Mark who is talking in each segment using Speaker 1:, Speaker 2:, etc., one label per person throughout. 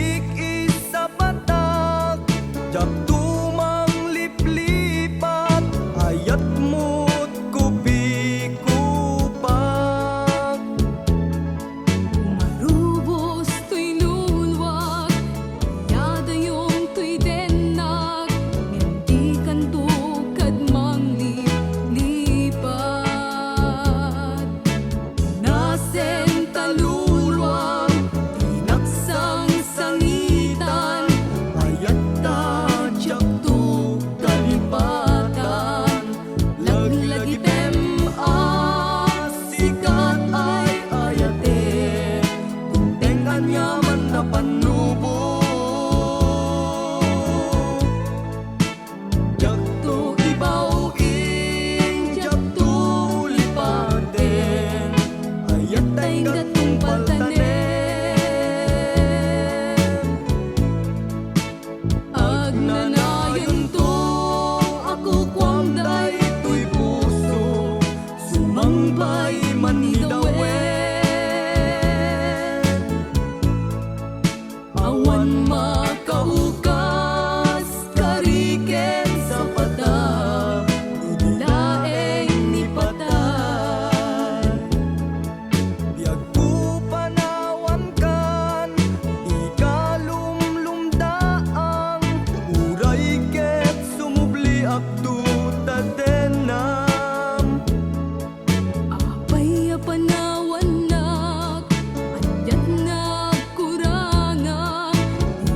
Speaker 1: Balik isa patak, jak tumang liplipat, ayat mo't kupi-kupak.
Speaker 2: Marubos to'y nulwag, yada yung to'y denag, hindi kanto kadmang lipat. Nasen talulwag, tinaksang sangitan,
Speaker 1: Ayat ta jak tu
Speaker 2: kalipatan. Laglagi tem
Speaker 1: sikat ay ayate, tuntengan yaman na panubo. Jak tu ibaw in, jak tu lipaten, ayat ay gatong paltanen.
Speaker 2: agnanayon to ako kwang day
Speaker 1: Ito'y puso, sumangbay manidawen.
Speaker 2: awan makaukas kariken sa pata, laeng ni patay.
Speaker 1: Biag ko panawan kan, di ka lumlumdaang, uray ket sumubli aktu tadenam.
Speaker 2: Apay panawanak, anyat na kuranga, di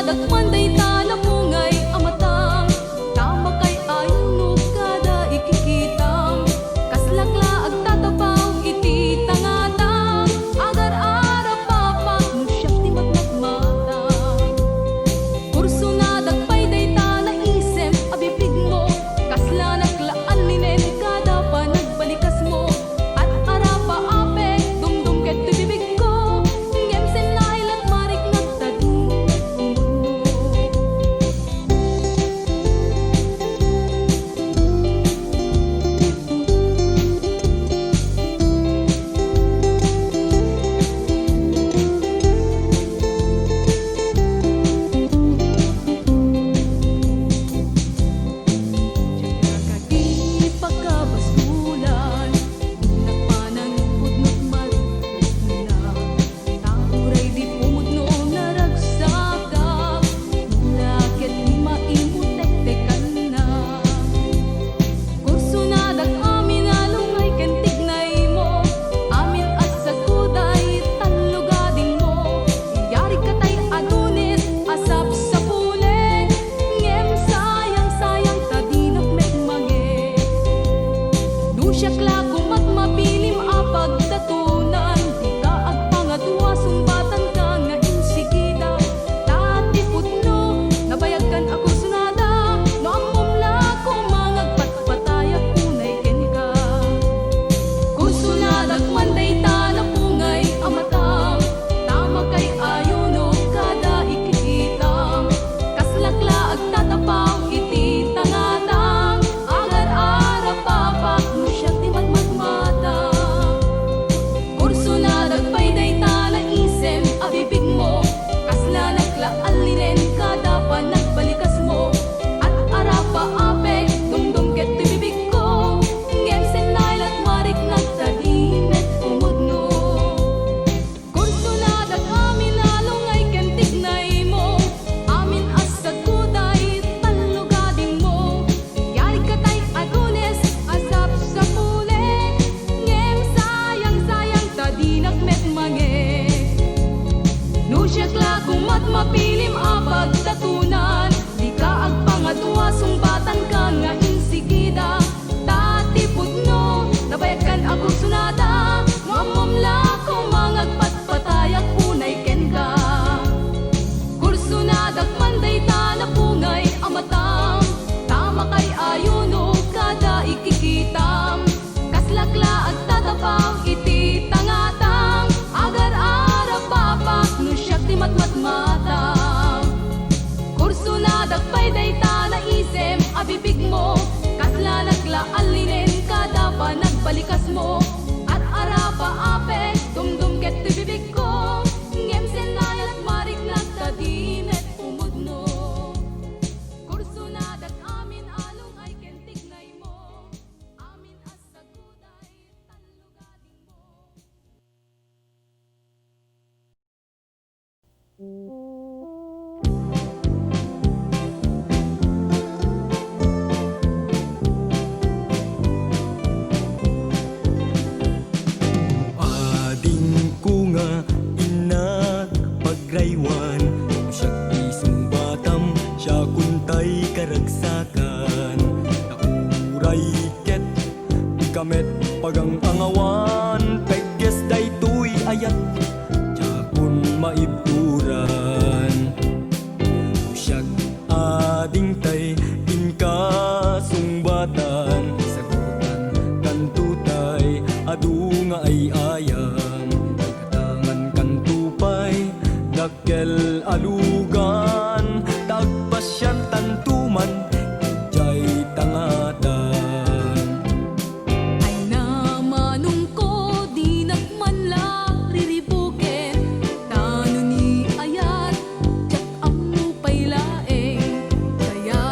Speaker 2: dakman day talapungay amatang tama kay ayuno kada ikikitam kaslakla ag tatapaw iti tangatang agar arap papak no siya ti magmagmata kurso na dagpay day tala isem abibig mo kasla naglaan linen kada pa nagbalikas mo at arapa apek dumdum ket ti bibig ko ngem sen lailat marik nagtading umuno Kadi pagkabasulan nagpanang pudnot marikot na tahuray di pumudno naragsakak lakit ni maimutek-tekan na kurso na amin alungay ken tignay mo amin at saguday talugadin mo yari katay adunis asap sa pule ngem sayang tadinak mekmange dusyak lago magmapilim apag tatunan di ka agpangadwa sumbatan ka nga insigida tati putno nabayagkan ako sunada no ammom la ko mangagpatpatayak kunay ken ka kurso na dagman day talapungay amatang tama kay ayuno kada ikikitam kaslakla ag tatapaw iti tangatang agar arap papak no siya ti magmagmata kurso na dagpay day tala isem abibig mo kasla naglaan linen kada pa nagbalikas mo at arapa apek dumdum ket ti bibig ko ngem sen lailat marik nagtadimet umudno kurso na amin alungay ken tignay mo amin as saguday talugadin mo yari katay adunes asap sa pule ngem sayang tadinak metmange nusyak lago matmapilim apag tatunan di ka agpangadwa sumbatan ka nga insigida tati putno nabayagkan ako sunada no ammom la ko mangagpatpatayak kunay ken ka kurso na dagman day talapungay amatang tama kay ayuno kada ikikitam kaslakla at tatapaw iti tangatang agar arap papak no siya ti matmatmatang kurso na dagpay day tala isem abibig mo kasla naglaan linen kada pa nagbalikas mo at arapa apek dumdum ket ti bibig ko ngem sen lailat marik nagtadimet umudno kurso na amin alungay ken tignay mo amin as saguday talugadin mo
Speaker 3: Ading ko nga inat pagraywan siya isumbatam siya kuntay karagsakan nauray ket ikamet pagang angawan pegges daytoy ayat jakun maibturan siya ading tay inka sungbatan sagutan kantutay adu nga ay ayam katangan kantupay dakkel alugan tagpasyan tantuman jay tangatan
Speaker 2: ay namanong ko di nagmanla riribuken tano ni ayat tsak ammo pay laeng kaya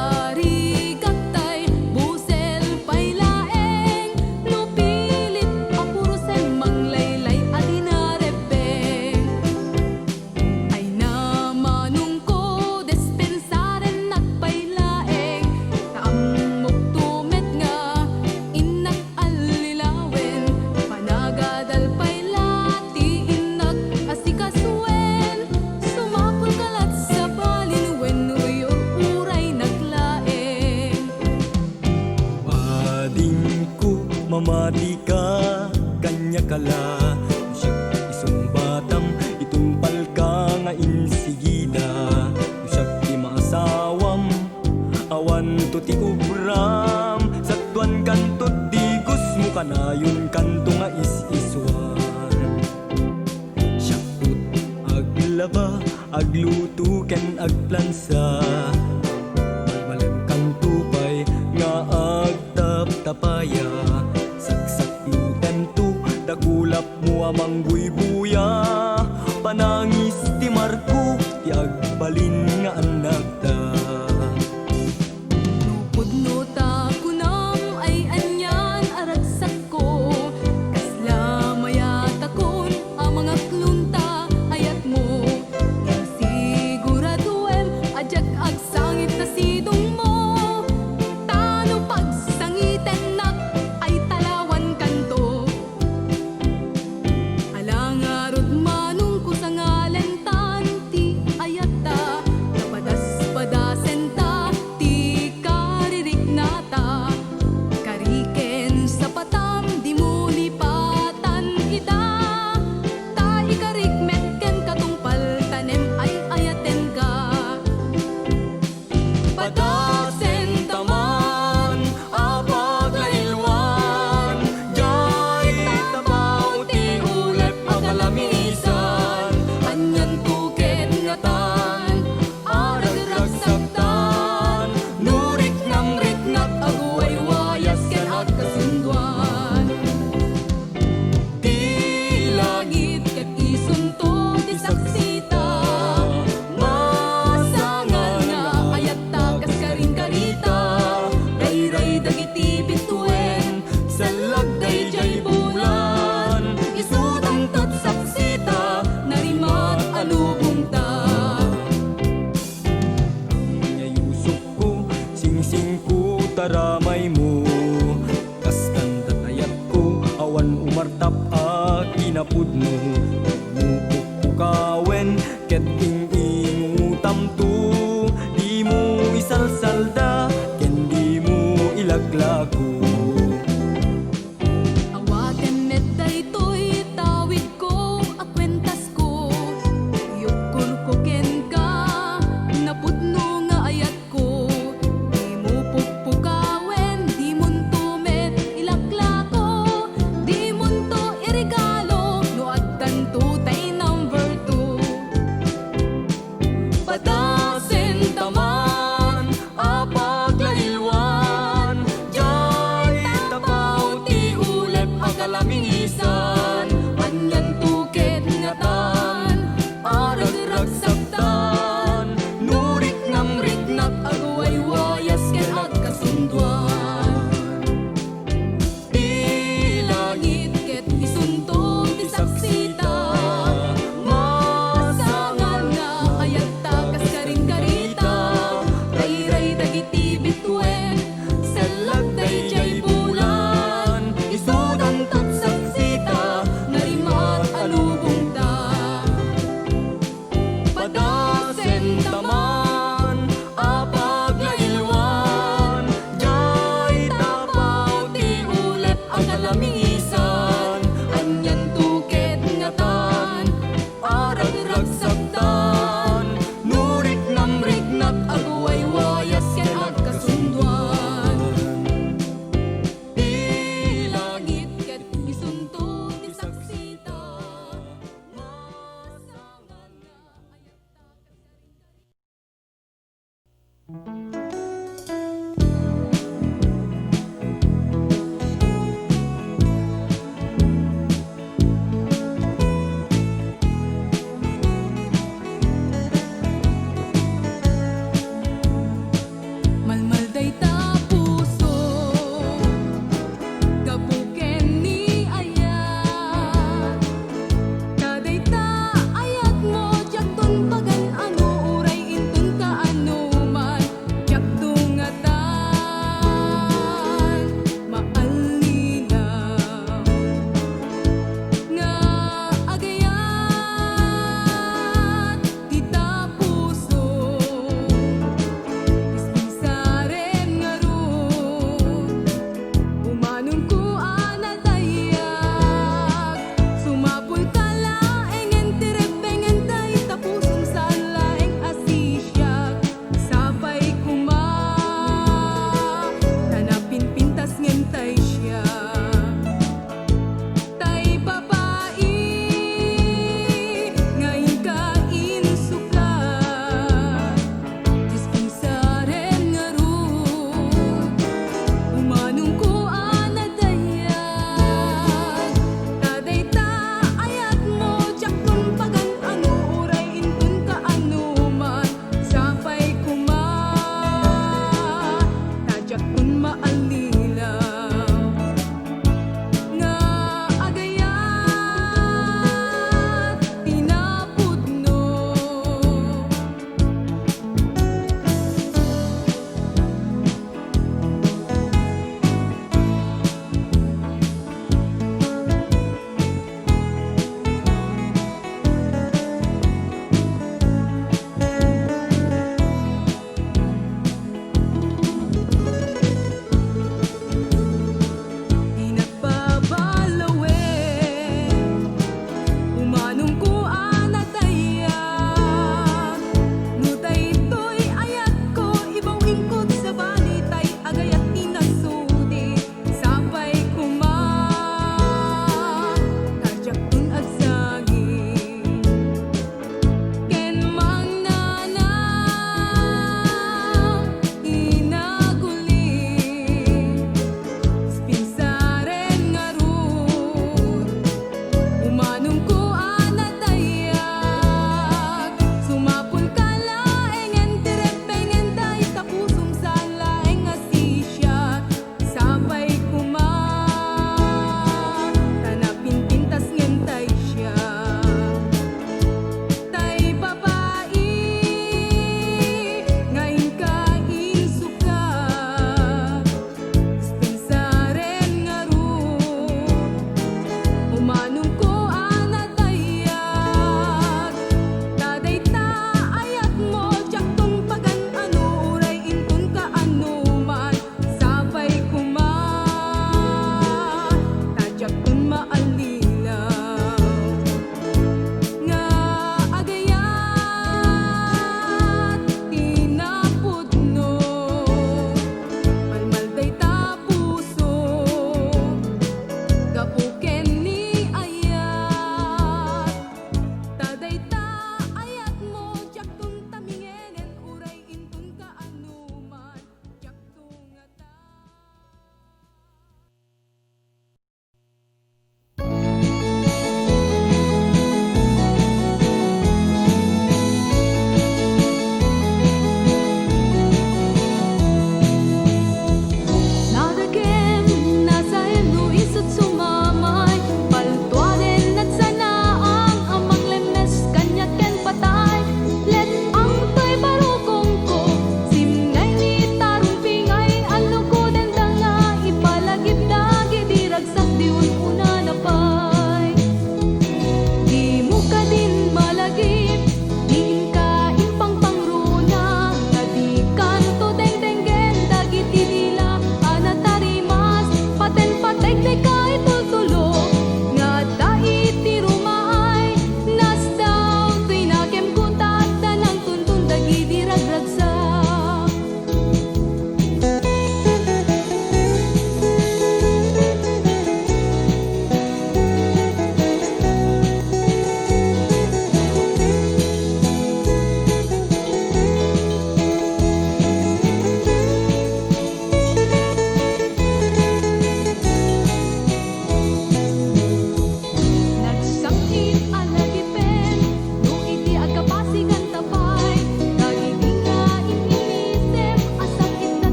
Speaker 3: kanto ti ubram, saktuan kanto di gusmo kanayon kanto nga is-iswan. Syakot aglaba, agluto ken agplansa, malem kanto pay nga agtap-tapaya, saksakluten to dakulap mo amang buy-buya, panangis ti Marco ti agbalin nga anak ta.
Speaker 2: Pudno ta kunam ay anyan aragsak ko, kasla mayat akon ang mga klunta ayat mo. Siguraduem ajak agsangit na sidong mo, tano pagsangiten nak ay talawan kanto. Alangarod manong ko sa ngalentan ti ayata, napadas-padasen ta ti karirik nata. Kariken sa patam di mo lipatan kita, ta ikarikmet ken katungpal tanem ay ayaten ka.
Speaker 3: Padasen taman apag lailwan, jay tabaw ti ulep akalamisan, anyan tuket nga tan arag ragsaktan, nurik nam riknat aguay wayas ken agkasunduan.
Speaker 2: Ti langit ket isunto ti saksita, masangan nga ayat ta kas karin-karita. Ray-ray dagiti bituen,
Speaker 3: Salag day jay bulan,
Speaker 2: isudang tot saksita, narimat alubong ta.
Speaker 3: Ngayusok ko, sing-sing ko, taramay mo, kastan tatayat ko, awan umartap a kinapudno, mupukpukawen, ket ing-ingutam to, di mo isalsalda, ken di mo ilaglago.
Speaker 2: Awaten met daytoy tawid ko, akwentas ko, yukul ko ken ka, napudno nga ayat ko. Di mo pukpukawen, di munto met ilakla ko, di munto irigalo, no addan to tay number 2.
Speaker 3: Padasen taman apag lailwan, jay tabaw ti ulep akalamisan, anyan tuket nga tan arag ragsaktan, nurik nam riknat aguay wayas ken agkasunduan.
Speaker 2: Di langit ket isunto ti saksita, masangan nga ayat ta kas karin-karita. Ray-ray dagiti bituen,
Speaker 3: Salag day jay bulan,
Speaker 2: isudang tot saksita, narimat alubong ta.
Speaker 3: padasen taman apag lailwan, jay tabaw ti ulep akalamisan,
Speaker 2: Anyan tuket nga tan,
Speaker 3: arag ragsaktan, nurik nam riknat
Speaker 2: aguay wayas ken agkasunduan. Di langit ket isunto ti saksita, masangan nga ayat ta.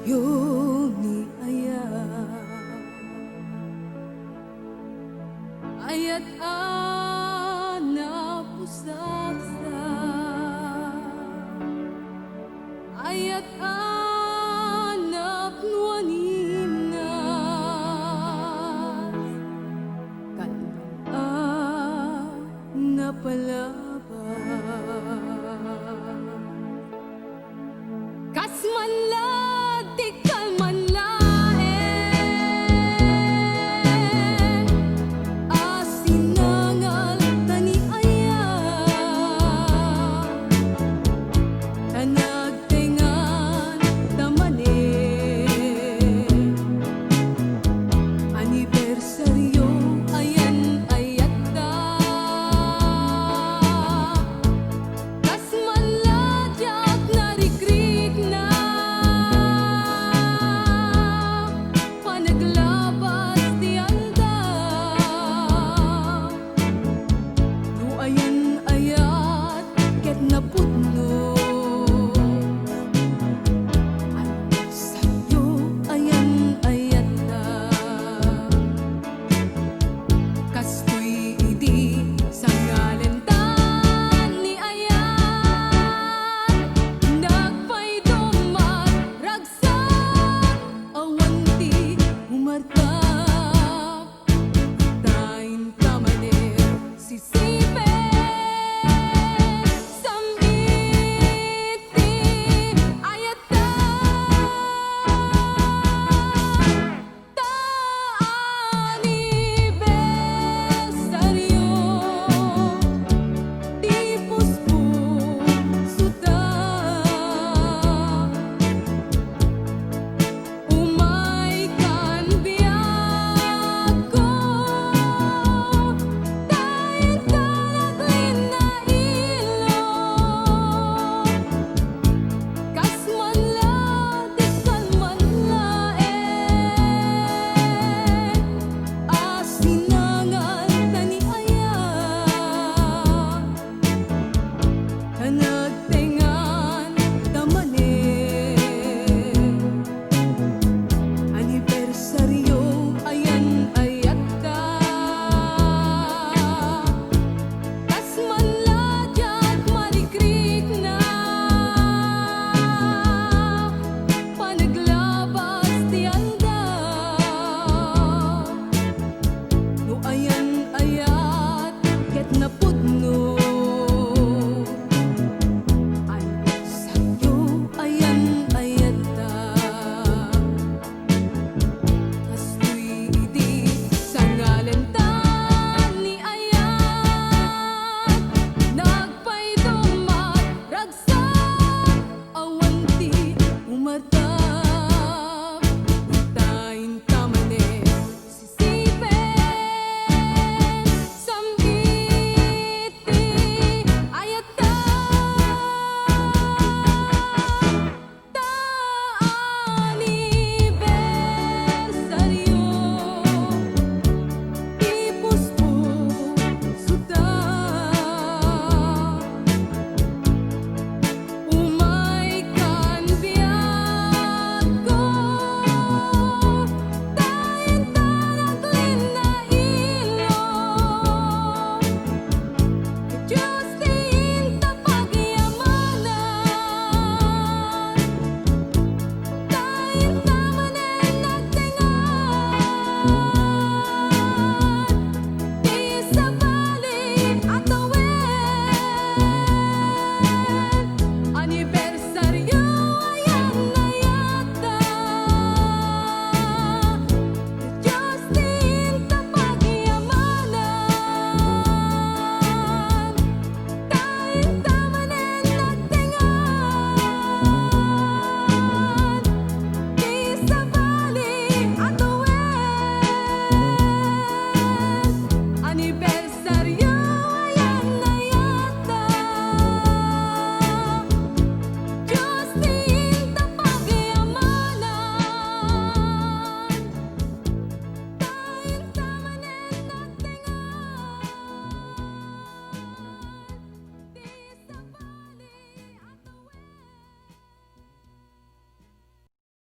Speaker 2: Yoni aya ayat